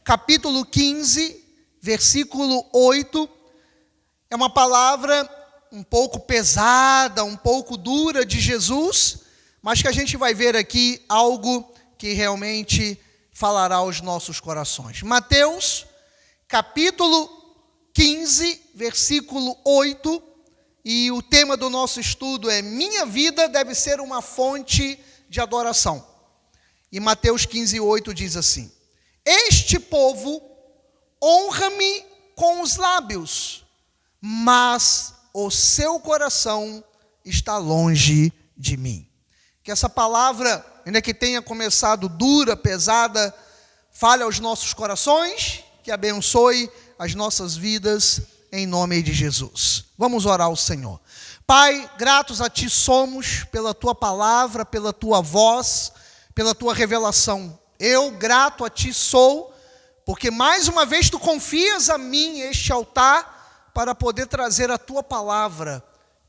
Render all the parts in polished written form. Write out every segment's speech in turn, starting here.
capítulo 15, versículo 8, é uma palavra um pouco pesada, um pouco dura de Jesus, mas que a gente vai ver aqui algo que realmente falará aos nossos corações. Mateus, capítulo 15, versículo 8, e o tema do nosso estudo é: minha vida deve ser uma fonte de adoração. E Mateus 15, 8 diz assim: este povo honra-me com os lábios, mas o seu coração está longe de mim. Que essa palavra, ainda que tenha começado dura, pesada, fale aos nossos corações, que abençoe as nossas vidas, em nome de Jesus. Vamos orar ao Senhor. Pai, gratos a Ti somos pela Tua palavra, pela Tua voz, pela Tua revelação. Eu grato a Ti sou, porque mais uma vez Tu confias a mim este altar para poder trazer a Tua palavra.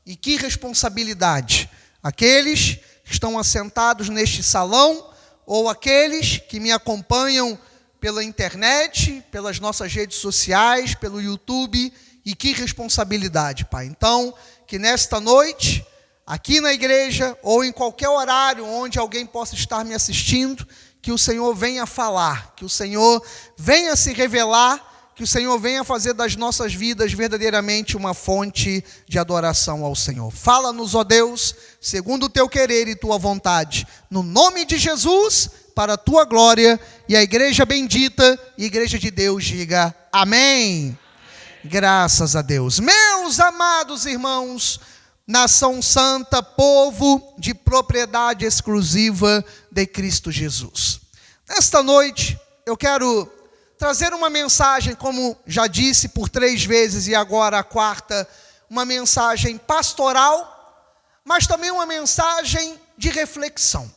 E que responsabilidade! Aqueles que estão assentados neste salão, ou aqueles que me acompanham pela internet, pelas nossas redes sociais, pelo YouTube, e que responsabilidade, Pai. Então, que nesta noite, aqui na igreja, ou em qualquer horário onde alguém possa estar me assistindo, que o Senhor venha falar, que o Senhor venha se revelar, que o Senhor venha fazer das nossas vidas verdadeiramente uma fonte de adoração ao Senhor. Fala-nos, ó Deus, segundo o Teu querer e Tua vontade, no nome de Jesus, para a Tua glória, e a igreja bendita, e a igreja de Deus diga amém. Graças a Deus. Meus amados irmãos, nação santa, povo de propriedade exclusiva de Cristo Jesus. Nesta noite, eu quero trazer uma mensagem, como já disse por 3 vezes e agora a quarta, uma mensagem pastoral, mas também uma mensagem de reflexão.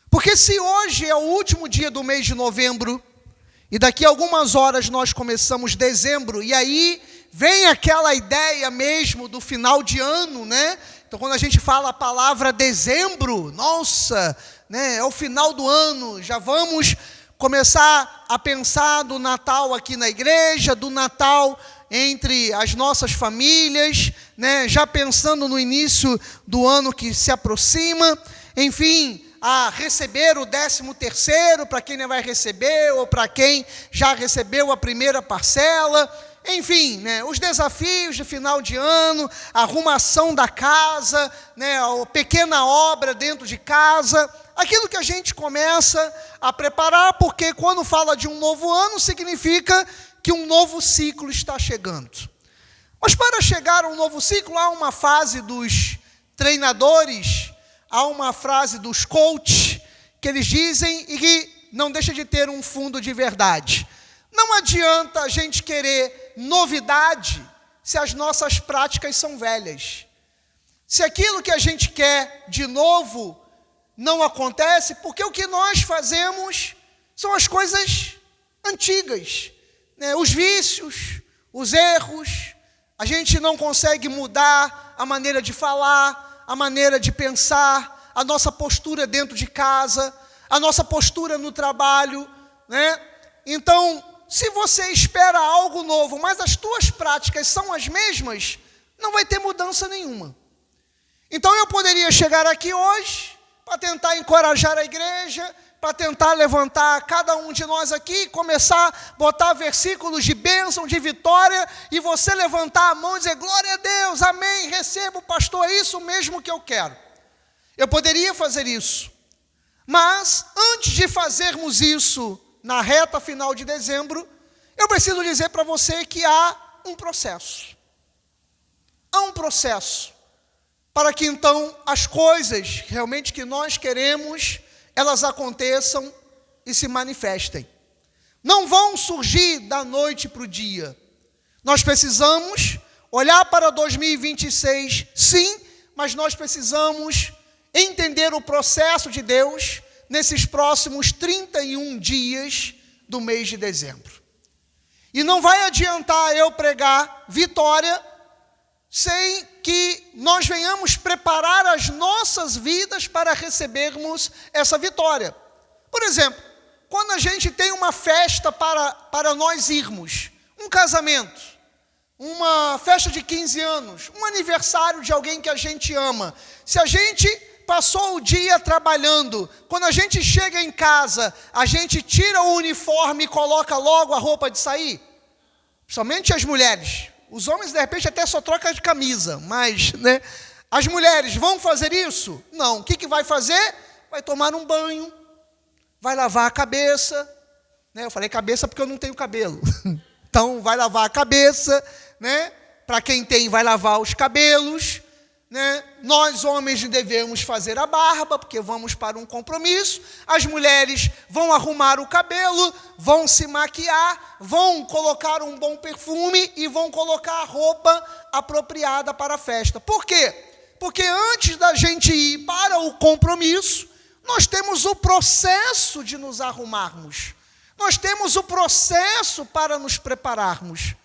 Porque se hoje é o último dia do mês de novembro, e daqui a algumas horas nós começamos dezembro, e aí vem aquela ideia mesmo do final de ano, né? Então quando a gente fala a palavra dezembro, nossa, né, é o final do ano, já vamos começar a pensar do Natal aqui na igreja, do Natal entre as nossas famílias, né, já pensando no início do ano que se aproxima, enfim, a receber o 13º, para quem não vai receber, ou para quem já recebeu a primeira parcela, enfim, né, os desafios de final de ano, a arrumação da casa, né, a pequena obra dentro de casa, aquilo que a gente começa a preparar, porque quando fala de um novo ano, significa que um novo ciclo está chegando. Mas para chegar a um novo ciclo, há uma fase dos treinadores, há uma frase dos coaches, que eles dizem e que não deixa de ter um fundo de verdade. Não adianta a gente querer novidade se as nossas práticas são velhas. Se aquilo que a gente quer de novo não acontece, porque o que nós fazemos são as coisas antigas, né? Os vícios, os erros, a gente não consegue mudar a maneira de falar, a maneira de pensar, a nossa postura dentro de casa, a nossa postura no trabalho, né? Então, se você espera algo novo, mas as tuas práticas são as mesmas, não vai ter mudança nenhuma. Então eu poderia chegar aqui hoje para tentar encorajar a igreja, para tentar levantar cada um de nós aqui, começar a botar versículos de bênção, de vitória, e você levantar a mão e dizer: glória a Deus, amém, recebo, pastor, é isso mesmo que eu quero. Eu poderia fazer isso, mas antes de fazermos isso na reta final de dezembro, eu preciso dizer para você que há um processo. Há um processo para que então as coisas realmente que nós queremos, elas aconteçam e se manifestem. Não vão surgir da noite para o dia. Nós precisamos olhar para 2026, sim, mas nós precisamos entender o processo de Deus nesses próximos 31 dias do mês de dezembro. E não vai adiantar eu pregar vitória sem que nós venhamos preparar as nossas vidas para recebermos essa vitória. Por exemplo, quando a gente tem uma festa para nós irmos, um casamento, uma festa de 15 anos, um aniversário de alguém que a gente ama, se a gente passou o dia trabalhando, quando a gente chega em casa, a gente tira o uniforme e coloca logo a roupa de sair? Somente as mulheres. Os homens, de repente, até só trocam de camisa, mas, né? As mulheres vão fazer isso? Não. O que vai fazer? Vai tomar um banho, vai lavar a cabeça, né? Eu falei cabeça porque eu não tenho cabelo. Então, vai lavar a cabeça, né? Para quem tem, vai lavar os cabelos, né? Nós, homens, devemos fazer a barba, porque vamos para um compromisso. As mulheres vão arrumar o cabelo, vão se maquiar, vão colocar um bom perfume e vão colocar a roupa apropriada para a festa. Por quê? Porque antes da gente ir para o compromisso, nós temos o processo de nos arrumarmos. Nós temos o processo para nos prepararmos.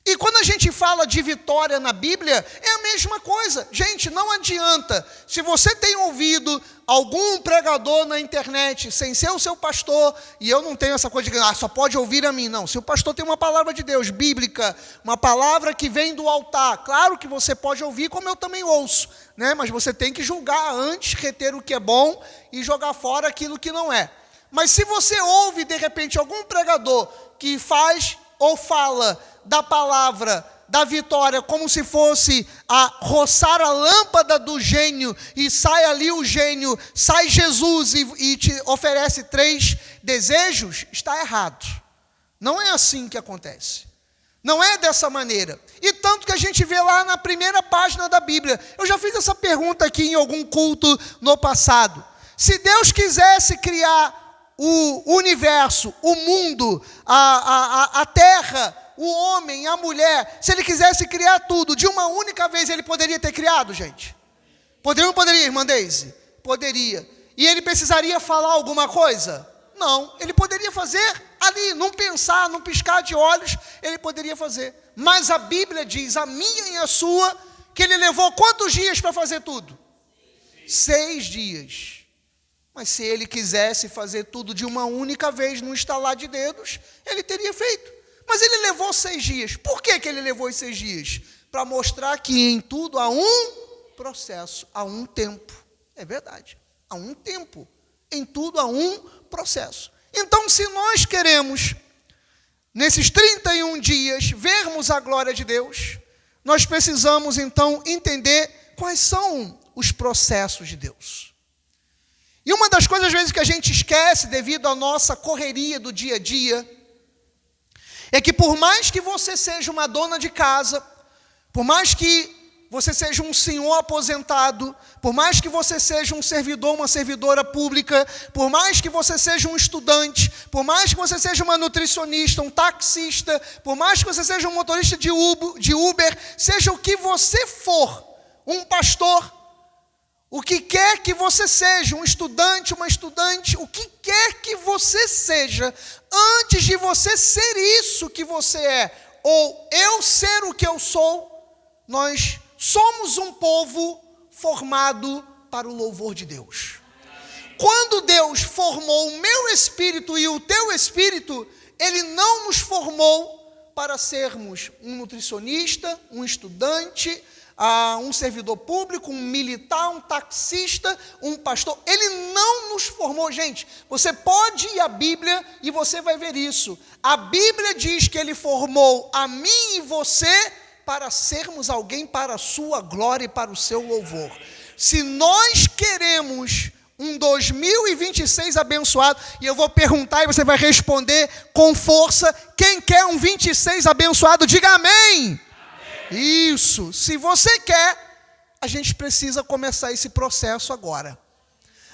E quando a gente fala de vitória na Bíblia, é a mesma coisa. Gente, não adianta. Se você tem ouvido algum pregador na internet, sem ser o seu pastor, e eu não tenho essa coisa de só pode ouvir a mim, não. Se o pastor tem uma palavra de Deus, bíblica, uma palavra que vem do altar, claro que você pode ouvir, como eu também ouço, né? Mas você tem que julgar antes, reter o que é bom e jogar fora aquilo que não é. Mas se você ouve, de repente, algum pregador que faz ou fala da palavra da vitória como se fosse a roçar a lâmpada do gênio, e sai ali o gênio, sai Jesus e te oferece 3 desejos, está errado. Não é assim que acontece. Não é dessa maneira. E tanto que a gente vê lá na primeira página da Bíblia. Eu já fiz essa pergunta aqui em algum culto no passado. Se Deus quisesse criar o universo, o mundo, a terra, o homem, a mulher, se ele quisesse criar tudo de uma única vez, ele poderia ter criado, gente? Poderia ou não poderia, irmã Deise? Poderia. E ele precisaria falar alguma coisa? Não. Ele poderia fazer ali, não pensar, não piscar de olhos, ele poderia fazer. Mas a Bíblia diz, a minha e a sua, que ele levou quantos dias para fazer tudo? 6 dias. Mas se ele quisesse fazer tudo de uma única vez, num estalar de dedos, ele teria feito. Mas ele levou 6 dias. Por que ele levou os 6 dias? Para mostrar que em tudo há um processo, há um tempo. É verdade, há um tempo. Em tudo há um processo. Então, se nós queremos, nesses 31 dias, vermos a glória de Deus, nós precisamos, então, entender quais são os processos de Deus. E uma das coisas, às vezes, que a gente esquece, devido à nossa correria do dia a dia, é que por mais que você seja uma dona de casa, por mais que você seja um senhor aposentado, por mais que você seja um servidor, uma servidora pública, por mais que você seja um estudante, por mais que você seja uma nutricionista, um taxista, por mais que você seja um motorista de Uber, seja o que você for, um pastor, o que quer que você seja, um estudante, uma estudante, o que quer que você seja, antes de você ser isso que você é, ou eu ser o que eu sou, nós somos um povo formado para o louvor de Deus. Quando Deus formou o meu espírito e o teu espírito, Ele não nos formou para sermos um nutricionista, um estudante, um servidor público, um militar, um taxista, um pastor. Ele não nos formou, gente. Você pode ir à Bíblia e você vai ver isso. A Bíblia diz que Ele formou a mim e você para sermos alguém para a sua glória e para o seu louvor. Se nós queremos um 2026 abençoado, e eu vou perguntar e você vai responder com força, quem quer um 26 abençoado, diga amém. Isso, se você quer, a gente precisa começar esse processo agora.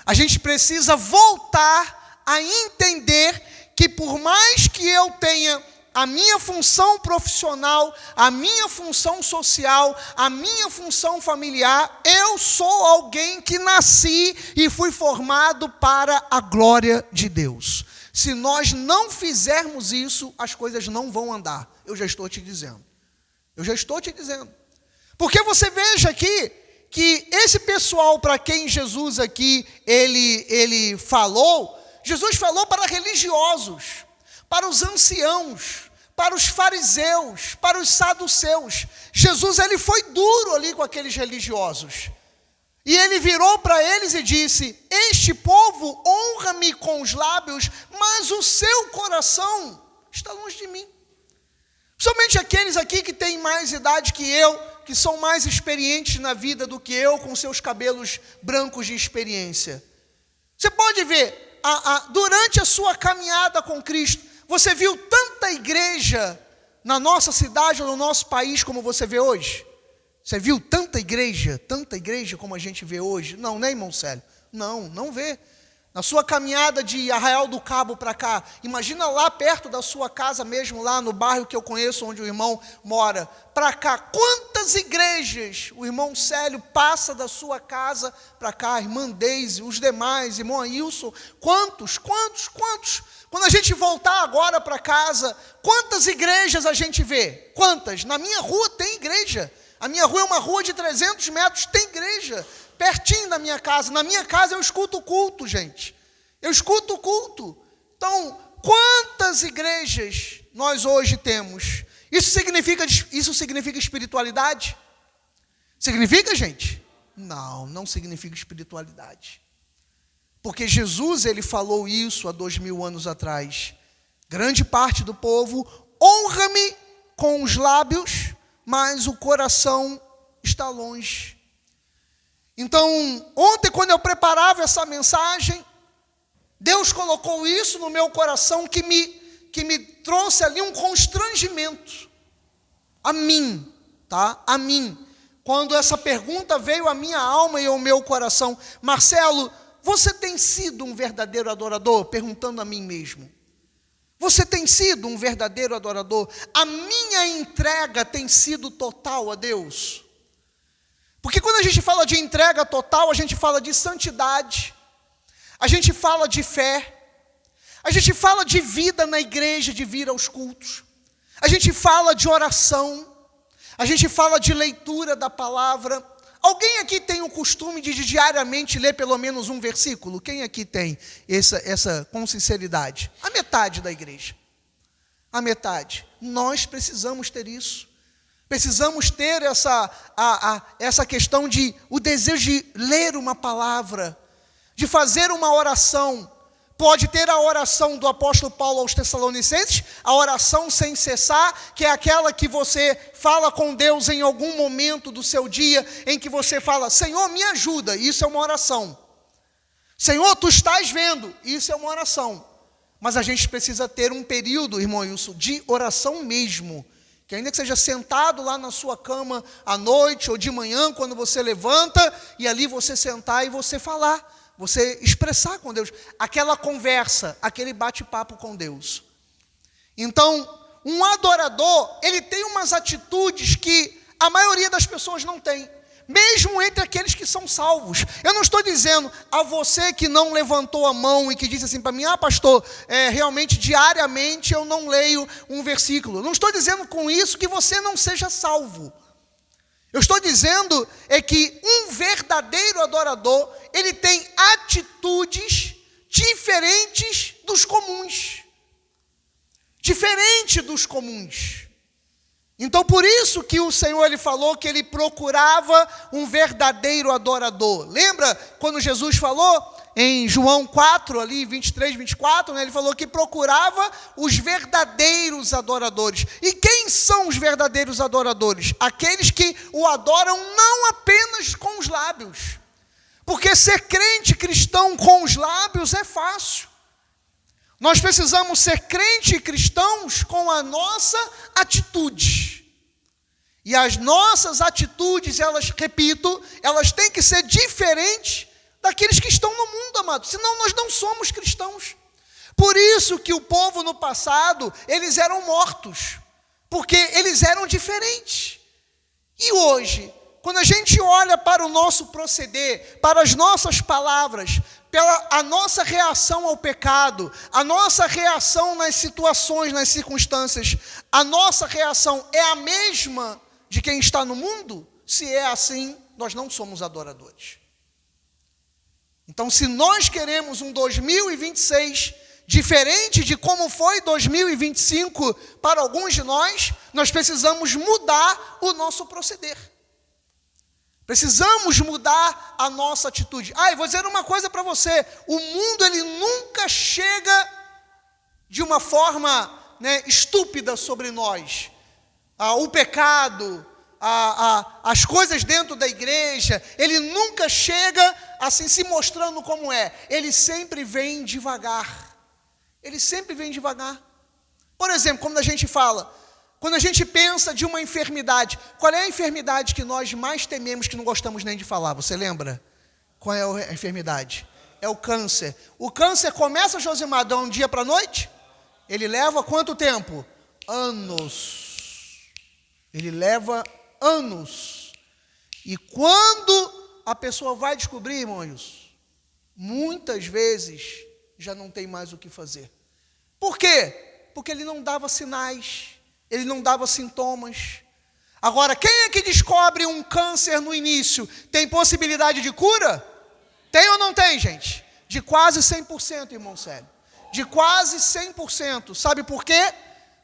A gente precisa voltar a entender que por mais que eu tenha a minha função profissional, a minha função social, a minha função familiar, eu sou alguém que nasci e fui formado para a glória de Deus. Se nós não fizermos isso, as coisas não vão andar. Eu já estou te dizendo. Porque você veja aqui que esse pessoal para quem Jesus aqui ele falou, Jesus falou para religiosos, para os anciãos, para os fariseus, para os saduceus. Jesus, ele foi duro ali com aqueles religiosos. E ele virou para eles e disse: este povo honra-me com os lábios, mas o seu coração está longe de mim. Somente aqueles aqui que têm mais idade que eu, que são mais experientes na vida do que eu, com seus cabelos brancos de experiência. Você pode ver, durante a sua caminhada com Cristo, você viu tanta igreja na nossa cidade ou no nosso país como você vê hoje? Você viu tanta igreja como a gente vê hoje? Não, né, irmão Célio? Não vê. Na sua caminhada de Arraial do Cabo para cá, imagina lá perto da sua casa mesmo, lá no bairro que eu conheço, onde o irmão mora, para cá, quantas igrejas o irmão Célio passa da sua casa para cá, a irmã Deise, os demais, irmão Ailson, quantos? Quando a gente voltar agora para casa, quantas igrejas a gente vê? Quantas? Na minha rua tem igreja. A minha rua é uma rua de 300 metros, tem igreja, pertinho da minha casa. Na minha casa eu escuto o culto, gente. Eu escuto o culto. Então, quantas igrejas nós hoje temos? Isso significa espiritualidade? Significa, gente? Não significa espiritualidade. Porque Jesus, ele falou isso há 2000 anos atrás. Grande parte do povo honra-me com os lábios, mas o coração está longe. Então, ontem, quando eu preparava essa mensagem, Deus colocou isso no meu coração que me trouxe ali um constrangimento. A mim, tá? A mim. Quando essa pergunta veio à minha alma e ao meu coração: Marcelo, você tem sido um verdadeiro adorador? Perguntando a mim mesmo. Você tem sido um verdadeiro adorador? A minha entrega tem sido total a Deus? Porque quando a gente fala de entrega total, a gente fala de santidade, a gente fala de fé, a gente fala de vida na igreja, de vir aos cultos, a gente fala de oração, a gente fala de leitura da palavra. Alguém aqui tem o costume de diariamente ler pelo menos um versículo? Quem aqui tem essa com sinceridade? A metade da igreja. A metade. Nós precisamos ter isso. Precisamos ter essa questão de o desejo de ler uma palavra, de fazer uma oração. Pode ter a oração do apóstolo Paulo aos Tessalonicenses, a oração sem cessar, que é aquela que você fala com Deus em algum momento do seu dia, em que você fala: Senhor, me ajuda. Isso é uma oração. Senhor, tu estás vendo. Isso é uma oração. Mas a gente precisa ter um período, irmão Wilson, de oração mesmo. Que ainda que seja sentado lá na sua cama à noite ou de manhã, quando você levanta, e ali você sentar e você falar, você expressar com Deus, aquela conversa, aquele bate-papo com Deus. Então, um adorador, ele tem umas atitudes que a maioria das pessoas não tem, mesmo entre aqueles que são salvos. Eu não estou dizendo a você que não levantou a mão e que disse assim para mim: pastor, realmente diariamente eu não leio um versículo. Não estou dizendo com isso que você não seja salvo. Eu estou dizendo que um verdadeiro adorador, ele tem atitudes diferentes dos comuns. Diferente dos comuns. Então, por isso que o Senhor, ele falou que ele procurava um verdadeiro adorador. Lembra quando Jesus falou em João 4, ali 23, 24, ele falou que procurava os verdadeiros adoradores. E quem são os verdadeiros adoradores? Aqueles que o adoram não apenas com os lábios. Porque ser crente cristão com os lábios é fácil. Nós precisamos ser crentes e cristãos com a nossa atitude. E as nossas atitudes, elas, repito, elas têm que ser diferentes daqueles que estão no mundo, amados. Senão nós não somos cristãos. Por isso que o povo no passado, eles eram mortos. Porque eles eram diferentes. E hoje, quando a gente olha para o nosso proceder, para as nossas palavras, pela a nossa reação ao pecado, a nossa reação nas situações, nas circunstâncias, a nossa reação é a mesma de quem está no mundo? Se é assim, nós não somos adoradores. Então, se nós queremos um 2026 diferente de como foi 2025 para alguns de nós, nós precisamos mudar o nosso proceder. Precisamos mudar a nossa atitude. Eu vou dizer uma coisa para você: o mundo ele nunca chega de uma forma, estúpida sobre nós. O pecado, as coisas dentro da igreja, ele nunca chega assim se mostrando como é. Ele sempre vem devagar. Ele sempre vem devagar. Por exemplo, quando a gente pensa de uma enfermidade, qual é a enfermidade que nós mais tememos, que não gostamos nem de falar? Você lembra? Qual é a enfermidade? É o câncer. O câncer começa, Josimar, de um dia para a noite? Ele leva quanto tempo? Anos. Ele leva anos. E quando a pessoa vai descobrir, irmãos, muitas vezes já não tem mais o que fazer. Por quê? Porque ele não dava sinais, ele não dava sintomas. Agora, quem é que descobre um câncer no início? Tem possibilidade de cura? Tem ou não tem, gente? De quase 100%, irmão Célio. De quase 100%. Sabe por quê?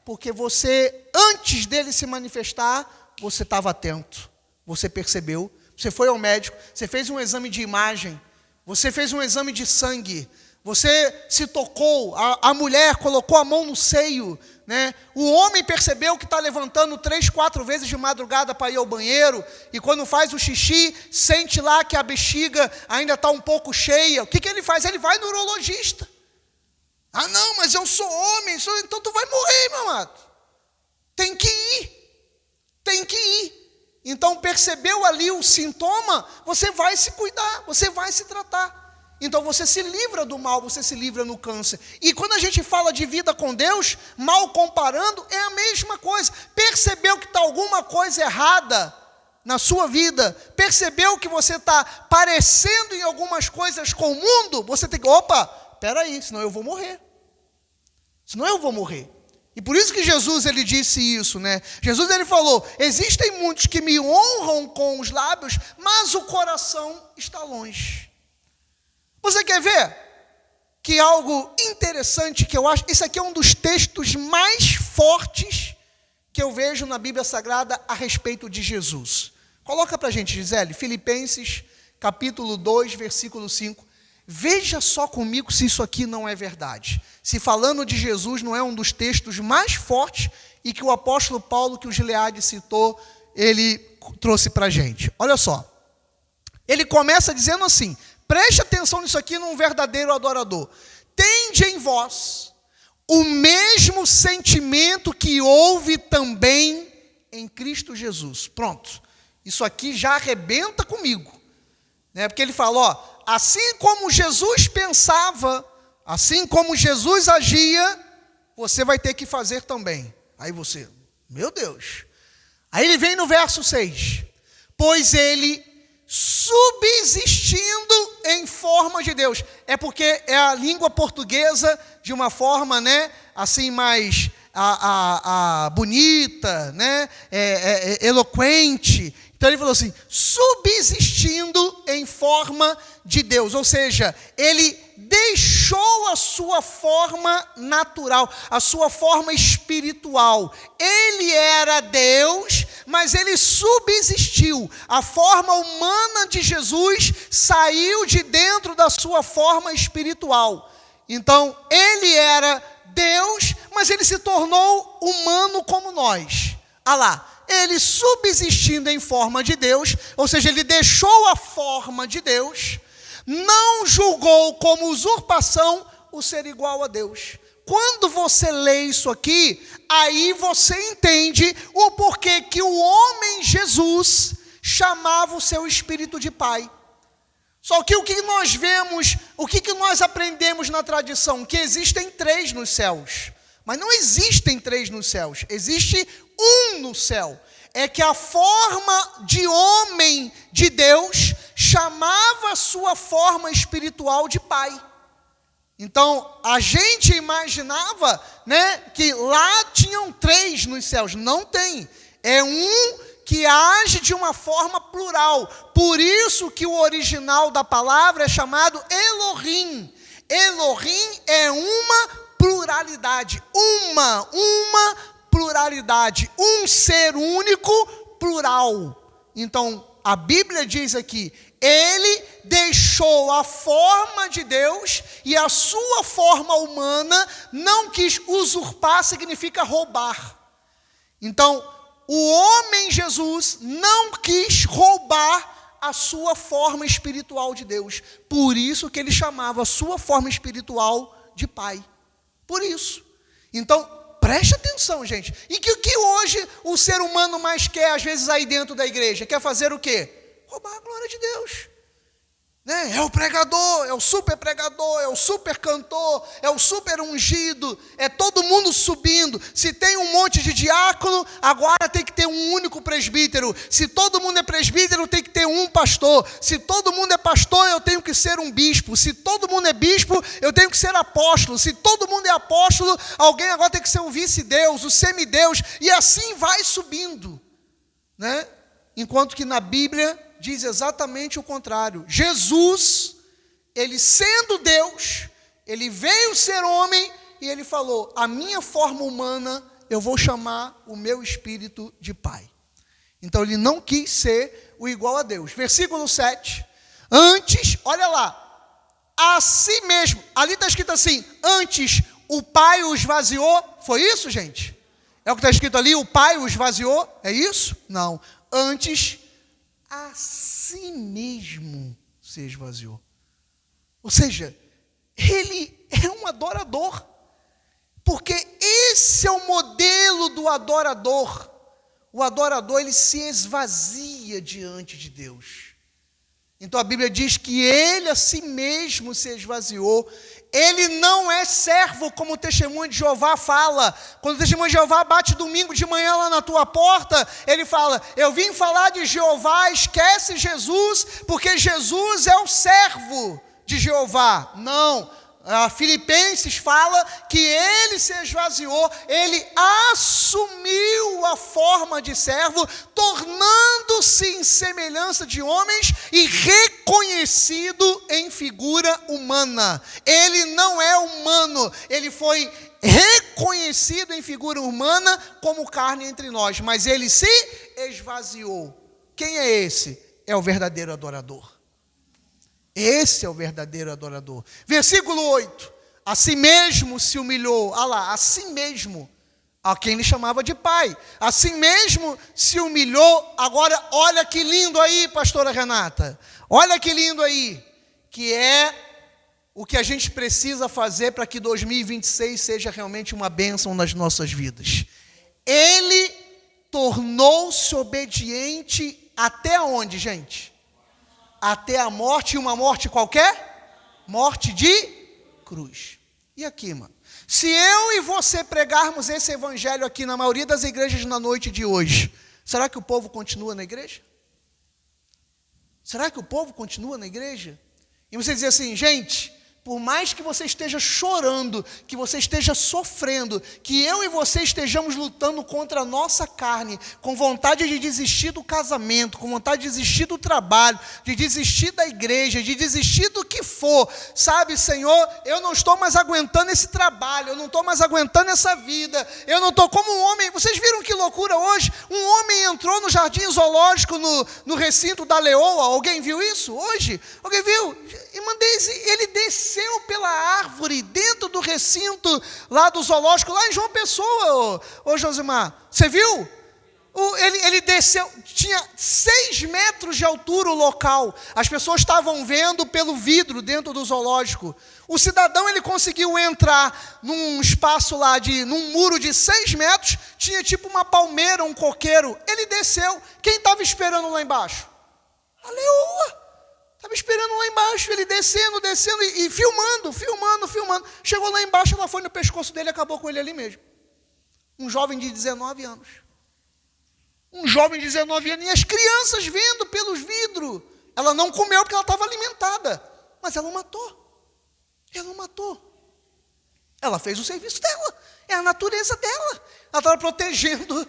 Porque você, antes dele se manifestar, você estava atento. Você percebeu. Você foi ao médico, você fez um exame de imagem, você fez um exame de sangue, você se tocou, a mulher colocou a mão no seio, O homem percebeu que está levantando 3, 4 vezes de madrugada para ir ao banheiro, e quando faz o xixi, sente lá que a bexiga ainda está um pouco cheia. O que ele faz? Ele vai no urologista. Não, mas eu sou homem, então tu vai morrer, meu amado. Tem que ir. Então, percebeu ali o sintoma, você vai se cuidar, você vai se tratar. Então, você se livra do mal, você se livra no câncer. E quando a gente fala de vida com Deus, mal comparando, é a mesma coisa. Percebeu que está alguma coisa errada na sua vida? Percebeu que você está parecendo em algumas coisas com o mundo? Você tem que, peraí, senão eu vou morrer. E por isso que Jesus, ele disse isso, Jesus, ele falou, existem muitos que me honram com os lábios, mas o coração está longe. Você quer ver que algo interessante que eu acho, esse aqui é um dos textos mais fortes que eu vejo na Bíblia Sagrada a respeito de Jesus. Coloca para a gente, Gisele, Filipenses, capítulo 2, versículo 5. Veja só comigo se isso aqui não é verdade. Se falando de Jesus não é um dos textos mais fortes e que o apóstolo Paulo, que o Gileade citou, ele trouxe para a gente. Olha só. Ele começa dizendo assim, preste atenção nisso aqui num verdadeiro adorador. Tende em vós o mesmo sentimento que houve também em Cristo Jesus. Pronto. Isso aqui já arrebenta comigo. Porque ele fala, assim como Jesus pensava, assim como Jesus agia, você vai ter que fazer também. Aí você, meu Deus. Aí ele vem no verso 6. Pois ele, subsistindo em forma de Deus. É porque é a língua portuguesa de uma forma, assim mais bonita, eloquente. Então ele falou assim, subsistindo em forma de Deus, ou seja, ele deixou a sua forma natural, a sua forma espiritual. Ele era Deus, mas ele subsistiu. A forma humana de Jesus saiu de dentro da sua forma espiritual. Então, ele era Deus, mas ele se tornou humano como nós. Ele subsistindo em forma de Deus, ou seja, ele deixou a forma de Deus, não julgou como usurpação o ser igual a Deus. Quando você lê isso aqui, aí você entende o porquê que o homem Jesus chamava o seu espírito de pai. Só que o que nós vemos, o que nós aprendemos na tradição? Que existem 3 nos céus. Mas não existem 3 nos céus, existe um no céu. É que a forma de homem de Deus chamava a sua forma espiritual de pai. Então, a gente imaginava, que lá tinham 3 nos céus. Não tem. É um que age de uma forma plural. Por isso que o original da palavra é chamado Elohim. Elohim é uma pluralidade, uma pluralidade, um ser único, plural. Então, a Bíblia diz aqui, ele deixou a forma de Deus e a sua forma humana, não quis usurpar, significa roubar. Então, o homem Jesus não quis roubar a sua forma espiritual de Deus. Por isso que ele chamava a sua forma espiritual de Pai. Por isso. Então, preste atenção, gente. E que o que hoje o ser humano mais quer, às vezes, aí dentro da igreja? Quer fazer o quê? Roubar a glória de Deus. Né? É o pregador, é o super pregador, é o super cantor, é o super ungido, é todo mundo subindo. Se tem um monte de diácono, agora tem que ter um único presbítero. Se todo mundo é presbítero, tem que ter um pastor. Se todo mundo é pastor, eu tenho que ser um bispo. Se todo mundo é bispo, eu tenho que ser apóstolo. Se todo mundo é apóstolo, alguém agora tem que ser o vice-deus, o semideus, e assim vai subindo, né? Enquanto que na Bíblia diz exatamente o contrário. Jesus, ele sendo Deus, ele veio ser homem e ele falou, a minha forma humana, eu vou chamar o meu espírito de Pai. Então ele não quis ser o igual a Deus. Versículo 7. Antes, olha lá, a si mesmo, ali está escrito assim, antes o Pai o esvaziou, foi isso, gente? É o que está escrito ali, o Pai o esvaziou, é isso? Não, antes a si mesmo se esvaziou. Ou seja, ele é um adorador, porque esse é o modelo do adorador. O adorador, ele se esvazia diante de Deus. Então a Bíblia diz que ele a si mesmo se esvaziou. Ele não é servo, como o testemunho de Jeová fala. Quando o testemunho de Jeová bate domingo de manhã lá na tua porta, ele fala, eu vim falar de Jeová, esquece Jesus, porque Jesus é o servo de Jeová. Não, Filipenses fala que ele se esvaziou, ele assumiu a forma de servo, tornando-se em semelhança de homens e reconhecido em figura humana. Ele não é humano, ele foi reconhecido em figura humana como carne entre nós, mas ele se esvaziou. Quem é esse? É o verdadeiro adorador. Esse é o verdadeiro adorador. Versículo 8. A si mesmo se humilhou. Olha lá, a si mesmo. A quem ele chamava de pai. A si mesmo se humilhou. Agora, olha que lindo aí, pastora Renata. Olha que lindo aí. Que é o que a gente precisa fazer para que 2026 seja realmente uma bênção nas nossas vidas. Ele tornou-se obediente até onde, gente? Até a morte, e uma morte qualquer? Morte de cruz. E aqui, mano? Se eu e você pregarmos esse evangelho aqui na maioria das igrejas na noite de hoje, será que o povo continua na igreja? Será que o povo continua na igreja? E você dizer assim, gente, por mais que você esteja chorando, que você esteja sofrendo, que eu e você estejamos lutando contra a nossa carne, com vontade de desistir do casamento, com vontade de desistir do trabalho, de desistir da igreja, de desistir do que for, sabe, Senhor, eu não estou mais aguentando esse trabalho, eu não estou mais aguentando essa vida, eu não estou como um homem. Vocês viram que loucura hoje? Um homem entrou no jardim zoológico, no recinto da leoa. Alguém viu isso hoje? Alguém viu? Ele desceu pela árvore dentro do recinto lá do zoológico, lá em João Pessoa, ô Josimar, você viu? Ele desceu, tinha 6 metros de altura o local, as pessoas estavam vendo pelo vidro dentro do zoológico. O cidadão, ele conseguiu entrar num espaço lá, num muro de 6 metros, tinha tipo uma palmeira, um coqueiro, ele desceu. Quem estava esperando lá embaixo? A leoa. Estava esperando lá embaixo, ele descendo e filmando. Chegou lá embaixo, ela foi no pescoço dele e acabou com ele ali mesmo. Um jovem de 19 anos. E as crianças vendo pelos vidros. Ela não comeu porque ela estava alimentada, mas ela o matou. Ela fez o serviço dela, é a natureza dela. Ela estava protegendo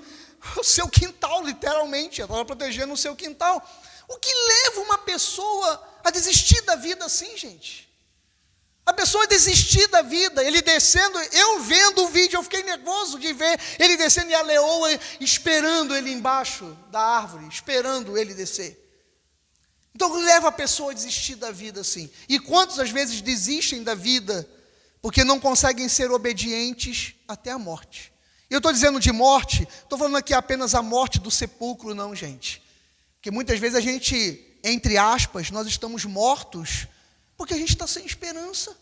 o seu quintal, literalmente. Ela estava protegendo o seu quintal. O que leva uma pessoa a desistir da vida assim, gente? A pessoa desistir da vida, ele descendo, eu vendo o vídeo, eu fiquei nervoso de ver ele descendo e a leoa esperando ele embaixo da árvore, esperando ele descer. Então leva a pessoa a desistir da vida assim. E quantos às vezes desistem da vida porque não conseguem ser obedientes até a morte? Eu estou dizendo de morte, estou falando aqui apenas a morte do sepulcro, não, gente. Porque muitas vezes a gente, entre aspas, nós estamos mortos porque a gente está sem esperança.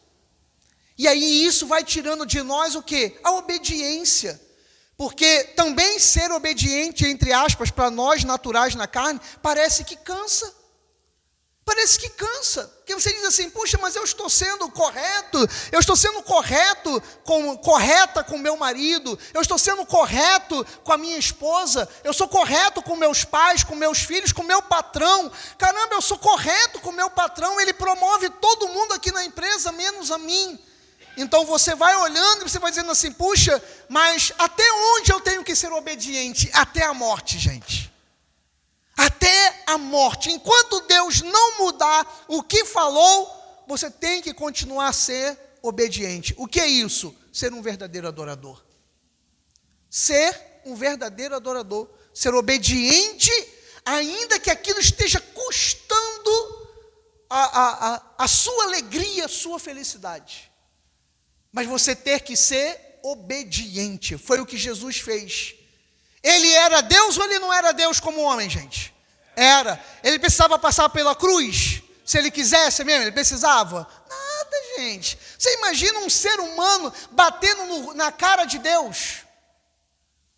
E aí isso vai tirando de nós o quê? A obediência. Porque também ser obediente, entre aspas, para nós naturais na carne, parece que cansa. Parece que cansa. Porque você diz assim, puxa, mas eu estou sendo correto, eu estou sendo correta com meu marido, eu estou sendo correto com a minha esposa, eu sou correto com meus pais, com meus filhos, com meu patrão. Caramba, eu sou correto com meu patrão, ele promove todo mundo aqui na empresa, menos a mim. Então você vai olhando e você vai dizendo assim, puxa, mas até onde eu tenho que ser obediente? Até a morte, gente. Até a morte. Enquanto Deus não mudar o que falou, você tem que continuar a ser obediente. O que é isso? Ser um verdadeiro adorador. Ser um verdadeiro adorador. Ser obediente, ainda que aquilo esteja custando a sua alegria, a sua felicidade. Mas você ter que ser obediente. Foi o que Jesus fez. Ele era Deus ou ele não era Deus como homem, gente? Era. Ele precisava passar pela cruz? Se ele quisesse mesmo, ele precisava? Nada, gente. Você imagina um ser humano batendo na cara de Deus?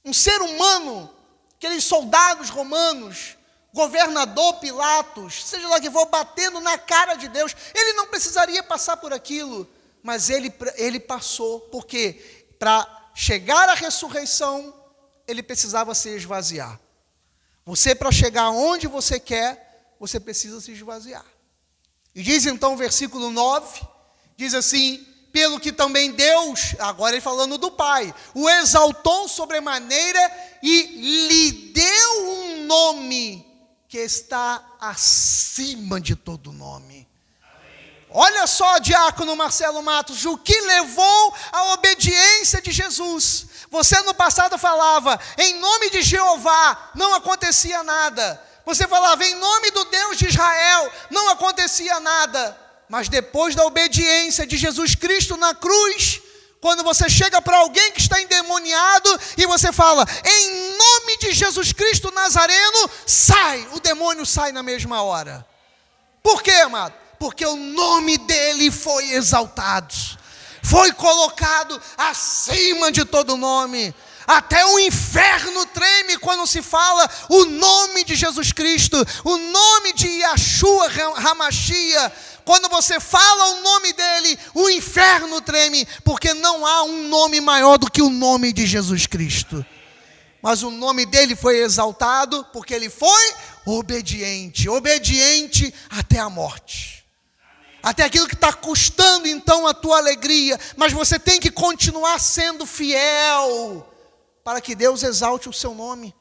Um ser humano, aqueles soldados romanos, governador Pilatos, seja lá que for, batendo na cara de Deus. Ele não precisaria passar por aquilo. Mas ele passou, porque para chegar à ressurreição, ele precisava se esvaziar. Você, para chegar onde você quer, você precisa se esvaziar. E diz então o versículo 9, diz assim, pelo que também Deus, agora ele falando do Pai, o exaltou sobremaneira e lhe deu um nome que está acima de todo nome. Olha só, diácono Marcelo Matos, o que levou à obediência de Jesus. Você no passado falava, em nome de Jeová, não acontecia nada. Você falava, em nome do Deus de Israel, não acontecia nada. Mas depois da obediência de Jesus Cristo na cruz, quando você chega para alguém que está endemoniado e você fala, em nome de Jesus Cristo Nazareno, sai, o demônio sai na mesma hora. Por quê, amado? Porque o nome dele foi exaltado, foi colocado acima de todo nome. Até o inferno treme quando se fala o nome de Jesus Cristo, o nome de Yeshua HaMashiach. Quando você fala o nome dele, o inferno treme, porque não há um nome maior do que o nome de Jesus Cristo. Mas o nome dele foi exaltado porque ele foi obediente, obediente até a morte. Até aquilo que está custando então a tua alegria, mas você tem que continuar sendo fiel, para que Deus exalte o seu nome.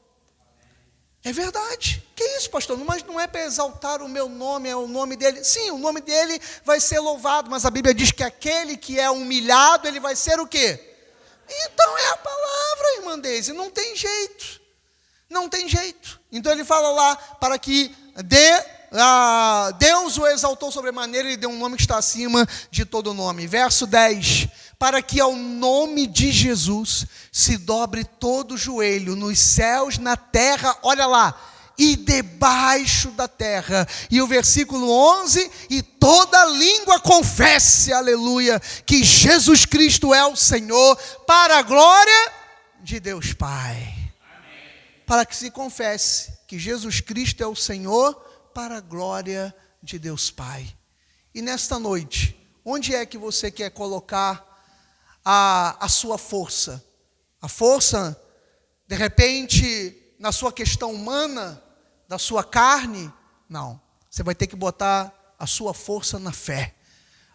É verdade. Que isso, pastor? Mas não é para exaltar o meu nome, é o nome dele. Sim, o nome dele vai ser louvado, mas a Bíblia diz que aquele que é humilhado, ele vai ser o quê? Então é a palavra, irmã Deise, não tem jeito. Não tem jeito. Então ele fala lá, para que Deus o exaltou sobremaneira e lhe deu um nome que está acima de todo nome. Verso 10, para que ao nome de Jesus se dobre todo o joelho, nos céus, na terra, olha lá, e debaixo da terra. E o versículo 11, e toda língua confesse, aleluia, que Jesus Cristo é o Senhor, para a glória de Deus Pai. Amém. Para que se confesse que Jesus Cristo é o Senhor, para a glória de Deus Pai. E nesta noite, onde é que você quer colocar a sua força? A força, de repente, na sua questão humana, da sua carne? Não. Você vai ter que botar a sua força na fé,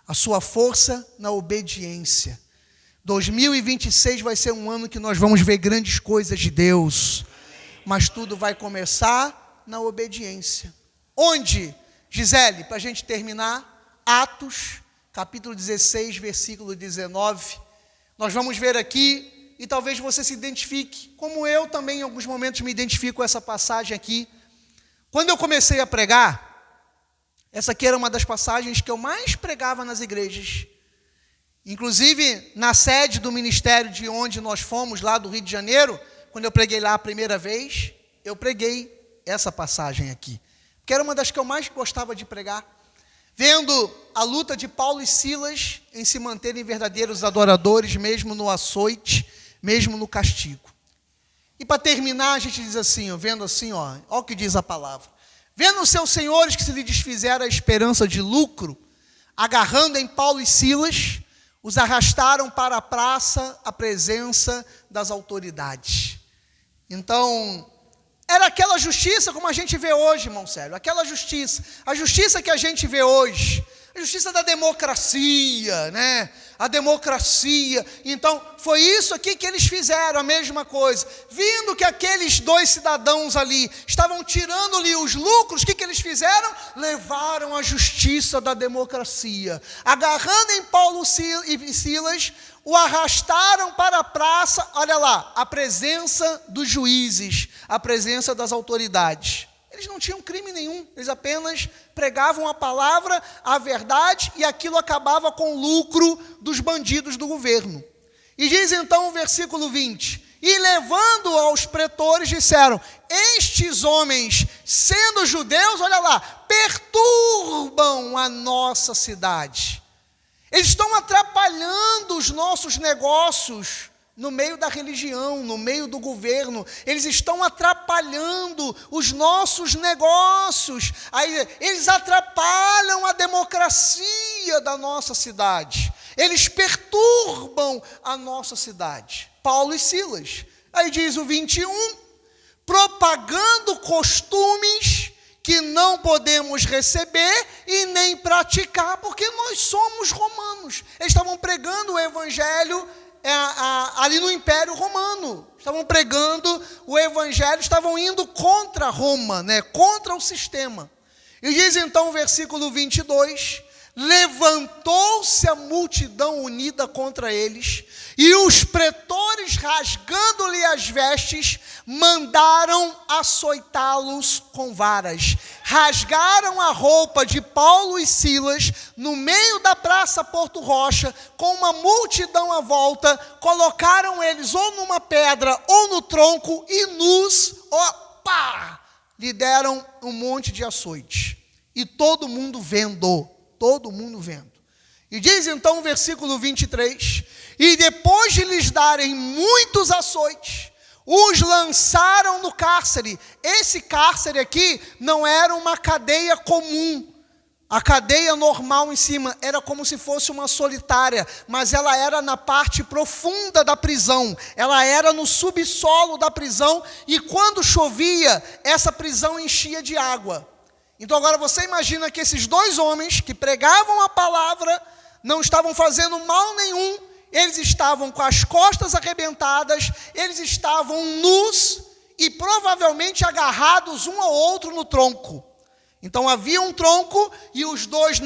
a sua força na obediência. 2026 vai ser um ano que nós vamos ver grandes coisas de Deus. mas tudo vai começar na obediência. Onde, Gisele, para a gente terminar, Atos, capítulo 16, versículo 19. Nós vamos ver aqui, e talvez você se identifique, como eu também em alguns momentos me identifico com essa passagem aqui. Quando eu comecei a pregar, essa aqui era uma das passagens que eu mais pregava nas igrejas. Inclusive, na sede do ministério de onde nós fomos, lá do Rio de Janeiro, quando eu preguei lá a primeira vez, eu preguei essa passagem aqui, que era uma das que eu mais gostava de pregar, vendo a luta de Paulo e Silas em se manterem verdadeiros adoradores, mesmo no açoite, mesmo no castigo. E para terminar, a gente diz assim, ó, vendo assim, ó o que diz a palavra. Vendo os seus senhores que se lhe desfizeram a esperança de lucro, agarrando em Paulo e Silas, os arrastaram para a praça, a presença das autoridades. Então, era aquela justiça como a gente vê hoje, irmão Sérgio, aquela justiça, a justiça que a gente vê hoje, a justiça da democracia, né? A democracia. Então, foi isso aqui que eles fizeram, a mesma coisa. Vindo que aqueles dois cidadãos ali estavam tirando-lhe os lucros, o que eles fizeram? Levaram a justiça da democracia. Agarrando em Paulo e Silas, o arrastaram para a praça, olha lá, a presença dos juízes, a presença das autoridades. Eles não tinham crime nenhum, eles apenas pregavam a palavra, a verdade, e aquilo acabava com o lucro dos bandidos do governo. E diz então o versículo 20, e levando aos pretores disseram, estes homens, sendo judeus, olha lá, perturbam a nossa cidade. Eles estão atrapalhando os nossos negócios no meio da religião, no meio do governo. Eles estão atrapalhando os nossos negócios. Aí, eles atrapalham a democracia da nossa cidade. Eles perturbam a nossa cidade. Paulo e Silas. Aí diz o 21, propagando costumes que não podemos receber e nem praticar, porque nós somos romanos. Eles estavam pregando o evangelho ali no Império Romano, estavam pregando o Evangelho, estavam indo contra Roma, né, contra o sistema. E diz então o versículo 22, levantou-se a multidão unida contra eles, e os pretores, rasgando-lhe as vestes, mandaram açoitá-los com varas. Rasgaram a roupa de Paulo e Silas no meio da praça Porto Rocha, com uma multidão à volta, colocaram eles ou numa pedra ou no tronco e nus, lhe deram um monte de açoite. E todo mundo vendo. E diz então o versículo 23, e depois de lhes darem muitos açoites, os lançaram no cárcere. Esse cárcere aqui não era uma cadeia comum, a cadeia normal em cima, era como se fosse uma solitária, mas ela era na parte profunda da prisão, ela era no subsolo da prisão, e quando chovia, essa prisão enchia de água. Então agora você imagina que esses dois homens que pregavam a palavra, não estavam fazendo mal nenhum, eles estavam com as costas arrebentadas, eles estavam nus e provavelmente agarrados um ao outro no tronco. Então havia um tronco e os dois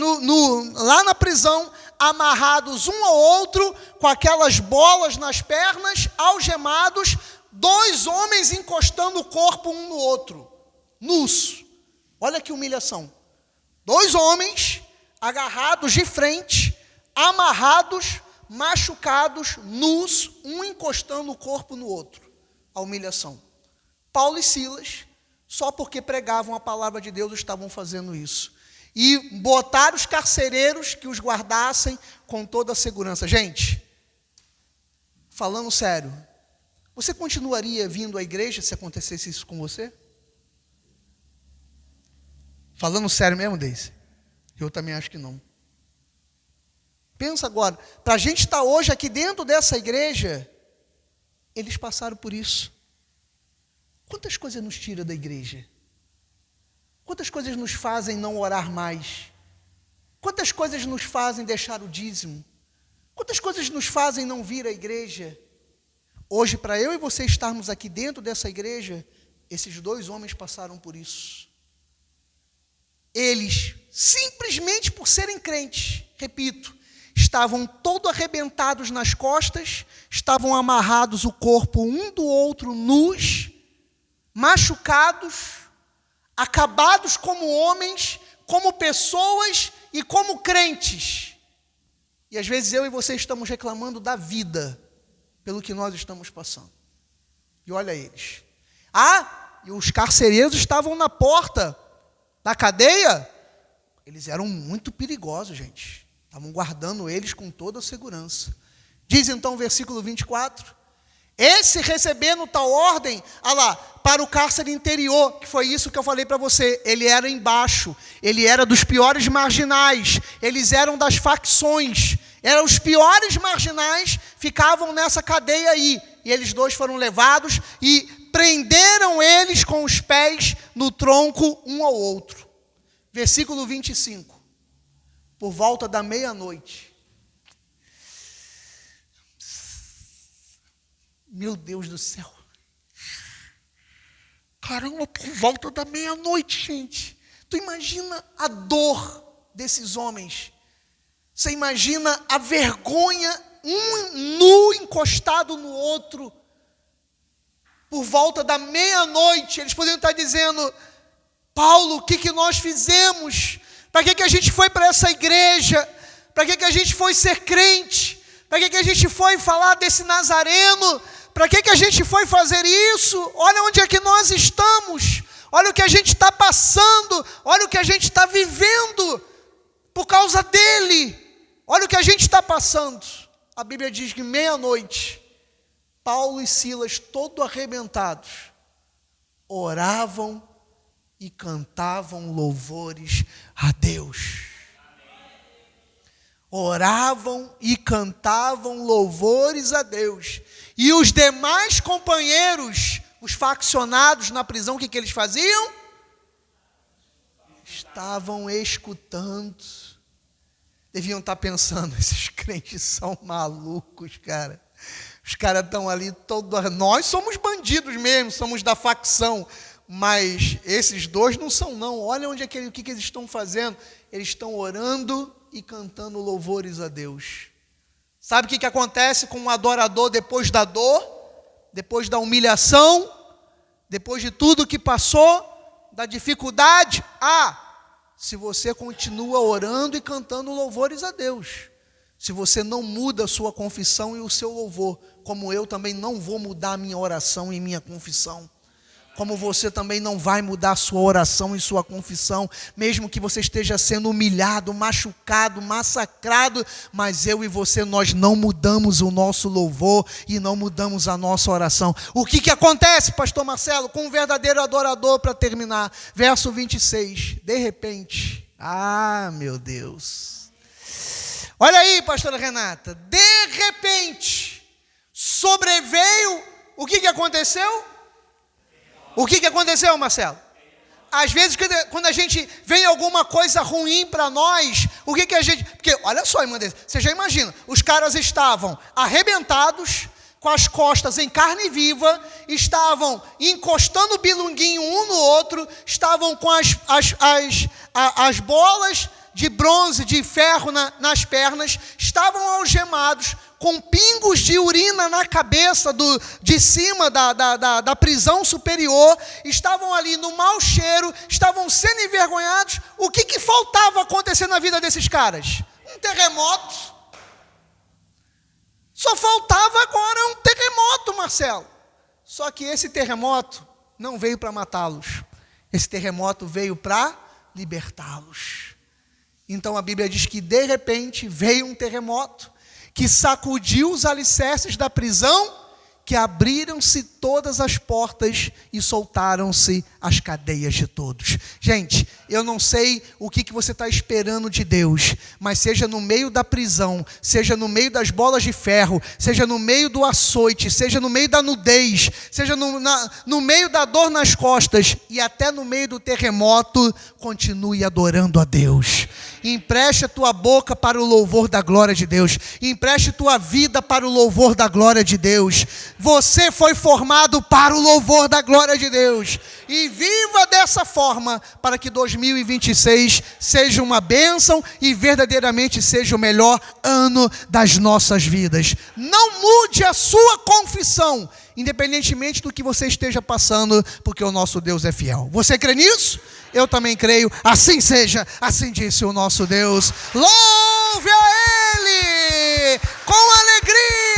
lá na prisão, amarrados um ao outro, com aquelas bolas nas pernas, algemados, dois homens encostando o corpo um no outro, nus. Olha que humilhação. Dois homens agarrados de frente, amarrados, machucados, nus, um encostando o corpo no outro. A humilhação. Paulo e Silas, só porque pregavam a palavra de Deus, estavam fazendo isso. E botaram os carcereiros que os guardassem com toda a segurança. Gente, falando sério, você continuaria vindo à igreja se acontecesse isso com você? Falando sério mesmo, Deise? Eu também acho que não. Pensa agora, para a gente estar hoje aqui dentro dessa igreja, eles passaram por isso. Quantas coisas nos tira da igreja? Quantas coisas nos fazem não orar mais? Quantas coisas nos fazem deixar o dízimo? Quantas coisas nos fazem não vir à igreja? Hoje, para eu e você estarmos aqui dentro dessa igreja, esses dois homens passaram por isso. Eles, simplesmente por serem crentes, repito, estavam todos arrebentados nas costas, estavam amarrados o corpo um do outro, nus, machucados, acabados como homens, como pessoas e como crentes. E às vezes eu e você estamos reclamando da vida, pelo que nós estamos passando. E olha eles. E os carcereiros estavam na porta da cadeia. Eles eram muito perigosos, gente. Estavam guardando eles com toda a segurança. Diz então o versículo 24. Esse recebendo tal ordem, para o cárcere interior, que foi isso que eu falei para você, ele era embaixo, ele era dos piores marginais, eles eram das facções, eram os piores marginais, ficavam nessa cadeia aí, e eles dois foram levados e prenderam eles com os pés no tronco um ao outro. Versículo 25, por volta da meia-noite, meu Deus do céu. Caramba, por volta da meia-noite, gente. Tu imagina a dor desses homens. Você imagina a vergonha, um nu encostado no outro. Por volta da meia-noite, eles poderiam estar dizendo: Paulo, o que nós fizemos? Para que a gente foi para essa igreja? Para que a gente foi ser crente? Para que a gente foi falar desse Nazareno? Para que a gente foi fazer isso? Olha onde é que nós estamos. Olha o que a gente está passando. Olha o que a gente está vivendo por causa dele. Olha o que a gente está passando. A Bíblia diz que meia-noite, Paulo e Silas, todos arrebentados, oravam e cantavam louvores a Deus. Oravam e cantavam louvores a Deus. E os demais companheiros, os faccionados na prisão, o que eles faziam? Estavam escutando. Deviam estar pensando: esses crentes são malucos, cara. Os caras estão ali todos. Nós somos bandidos mesmo, somos da facção. Mas esses dois não são, não. Olha onde o que eles estão fazendo. Eles estão orando e cantando louvores a Deus. Sabe o que acontece com um adorador depois da dor, depois da humilhação, depois de tudo que passou, da dificuldade? Se você continua orando e cantando louvores a Deus, se você não muda a sua confissão e o seu louvor, como eu também não vou mudar a minha oração e minha confissão, como você também não vai mudar a sua oração e sua confissão, mesmo que você esteja sendo humilhado, machucado, massacrado, mas eu e você, nós não mudamos o nosso louvor e não mudamos a nossa oração. O que acontece, pastor Marcelo, com um verdadeiro adorador, para terminar? Verso 26, de repente, meu Deus, olha aí, pastora Renata, de repente, sobreveio, o que aconteceu? O que aconteceu, Marcelo? Às vezes, quando a gente vem alguma coisa ruim para nós, o que a gente... Porque, olha só, irmã, você já imagina, os caras estavam arrebentados, com as costas em carne viva, estavam encostando o bilunguinho um no outro, estavam com as bolas de bronze, de ferro nas pernas, estavam algemados, com pingos de urina na cabeça de cima da prisão superior, estavam ali no mau cheiro, estavam sendo envergonhados. O que faltava acontecer na vida desses caras? Um terremoto. Só faltava agora um terremoto, Marcelo. Só que esse terremoto não veio para matá-los. Esse terremoto veio para libertá-los. Então a Bíblia diz que de repente veio um terremoto que sacudiu os alicerces da prisão, que abriram-se todas as portas e soltaram-se as cadeias de todos. Gente, eu não sei o que você está esperando de Deus, mas seja no meio da prisão, seja no meio das bolas de ferro, seja no meio do açoite, seja no meio da nudez, seja no meio da dor nas costas e até no meio do terremoto, continue adorando a Deus. Empreste a tua boca para o louvor da glória de Deus. Empreste tua vida para o louvor da glória de Deus. Você foi formado para o louvor da glória de Deus. E viva dessa forma para que 2026 seja uma bênção e verdadeiramente seja o melhor ano das nossas vidas. Não mude a sua confissão, independentemente do que você esteja passando, porque o nosso Deus é fiel. Você crê nisso? Eu também creio. Assim seja, assim disse o nosso Deus. Louve a Ele com alegria.